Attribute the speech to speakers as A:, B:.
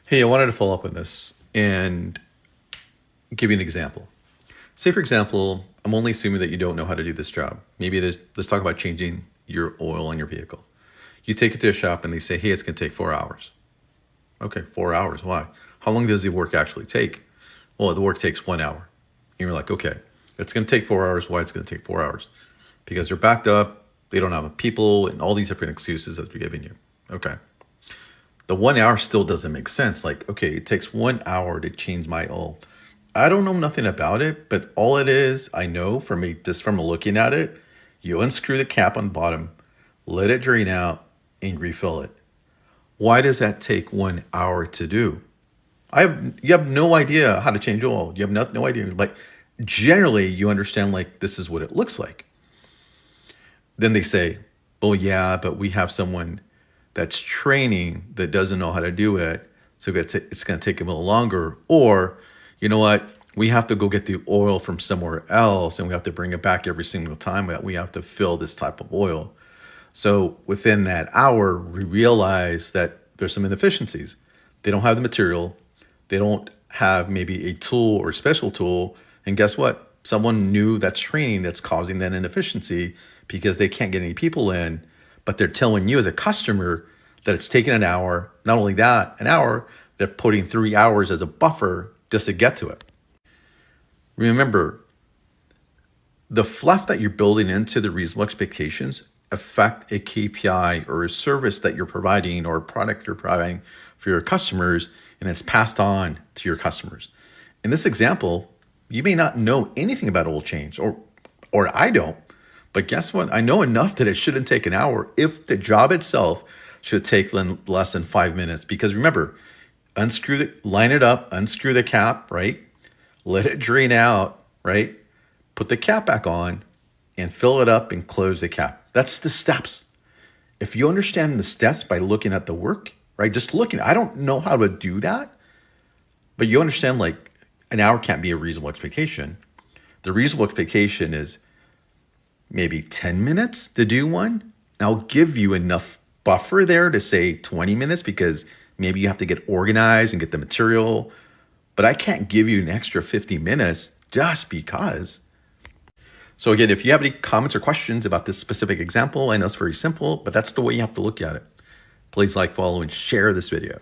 A: Hey, I wanted to follow up on this and give you an example. Say, for example, I'm only assuming that you don't know how to do this job. Maybe it is, let's talk about changing your oil in your vehicle. You take it to a shop and they say, hey, it's going to take 4 hours. Okay, 4 hours. Why? How long does the work actually take? Well, the work takes 1 hour. And you're like, okay, it's going to take 4 hours. Why it's going to take 4 hours? Because they're backed up, they don't have people, and all these different excuses that they're giving you. Okay. The 1 hour still doesn't make sense. Like, okay, it takes 1 hour to change my oil. I don't know nothing about it, but all it is, I know from me, just from looking at it, you unscrew the cap on the bottom, let it drain out, and refill it. Why does that take 1 hour to do? You have no idea how to change oil. You have no idea. Like generally, you understand like this is what it looks like. Then they say, "Oh yeah, but we have someone that's training that doesn't know how to do it, so it's going to take them a little longer." Or, you know what? We have to go get the oil from somewhere else, and we have to bring it back every single time that we have to fill this type of oil. So within that hour, we realize that there's some inefficiencies. They don't have the material. They don't have maybe a tool or special tool. And guess what? Someone new that's training that's causing that inefficiency because they can't get any people in, but they're telling you as a customer that it's taking an hour. Not only that, an hour, they're putting 3 hours as a buffer just to get to it. Remember, the fluff that you're building into the reasonable expectations affect a KPI or a service that you're providing or a product you're providing for your customers, and it's passed on to your customers. In this example, you may not know anything about oil change, or I don't, but guess what? I know enough that it shouldn't take an hour if the job itself should take less than 5 minutes. Because remember, line it up, unscrew the cap, right? Let it drain out, right? Put the cap back on and fill it up and close the cap. That's the steps. If you understand the steps by looking at the work, right? Just looking, I don't know how to do that, but you understand like an hour can't be a reasonable expectation. The reasonable expectation is maybe 10 minutes to do one. I'll give you enough buffer there to say 20 minutes because maybe you have to get organized and get the material, but I can't give you an extra 50 minutes just because. So again, if you have any comments or questions about this specific example, I know it's very simple, but that's the way you have to look at it. Please like, follow, and share this video.